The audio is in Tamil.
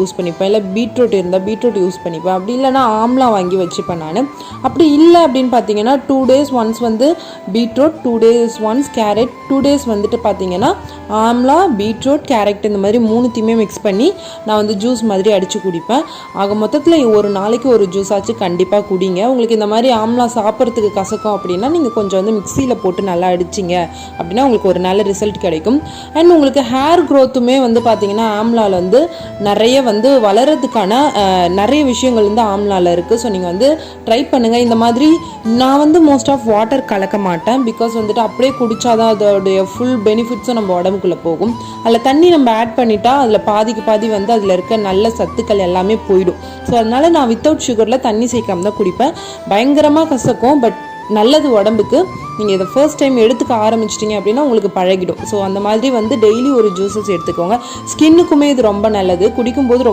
யூஸ் பண்ணிப்பேன். இல்லை பீட்ரூட் இருந்தால் பீட்ரூட் யூஸ் பண்ணிப்பேன். அப்படி இல்லைனா ஆம்லா வாங்கி வச்சுப்பேன் நான். அப்படி இல்லை அப்படின்னு பார்த்தீங்கன்னா 2 days ஒன்ஸ் வந்து beetroot, 2 days once carrot, 2 days வந்துட்டு பார்த்தீங்கன்னா ஆம்லா, பீட்ரூட், கேரட் இந்த மாதிரி 3த்தையுமே மிக்ஸ் பண்ணி நான் வந்து ஜூஸ் மாதிரி அடித்து குடிப்பேன். ஆக மொத்தத்தில் ஒரு நாளைக்கு ஒரு ஜூஸ் ஆச்சு கண்டிப்பாக குடிங்க. உங்களுக்கு இந்த மாதிரி ஆம்லா சாப்பிட்றதுக்கு கசக்கும் அப்படின்னா நீங்கள் கொஞ்சம் வந்து மிக்சியில் போட்டு நல்லா அடிச்சிங்க அப்படின்னா உங்களுக்கு ஒரு நல்ல ரிசல்ட் கிடைக்கும். அண்ட் உங்களுக்கு ஹேர் க்ரோத்துமே வந்து பார்த்தீங்கன்னா ஆம்லாவில் வந்து நிறைய வந்து வளர்கிறதுக்கான நிறைய விஷயங்கள் வந்து ஆம்லாவில் இருக்குது. ஸோ நீங்கள் வந்து ட்ரை பண்ணுங்கள். இந்த மாதிரி நான் வந்து மோஸ்ட் ஆஃப் வாட்டர் கலக்க மாட்டேன். பிகாஸ் வந்துட்டு அப்படியே குடித்தாதான் அதோடைய ஃபுல் பெனிஃபிட்ஸும் நம்ம உடம்புக்குள்ளே போகும். அதில் தண்ணி நம்ம ஆட் பண்ணிட்டா அதில் பாதிக்கு பாதி வந்து அதில் இருக்க நல்ல சத்துக்கள் எல்லாமே போயிடும். ஸோ அதனால் நான் வித்தவுட் சுகரில் தண்ணி சேர்க்காம தான் குடிப்பேன். பயங்கரமாக கசக்கும், பட் நல்லது உடம்புக்கு. நீங்கள் இதை ஃபர்ஸ்ட் டைம் எடுத்துக்க ஆரம்பிச்சிட்டிங்க அப்படின்னா உங்களுக்கு பழகிடும். ஸோ அந்த மாதிரி வந்து டெய்லி ஒரு ஜூஸஸ் எடுத்துக்கோங்க. ஸ்கின்னுக்குமே இது ரொம்ப நல்லது. குடிக்கும்போது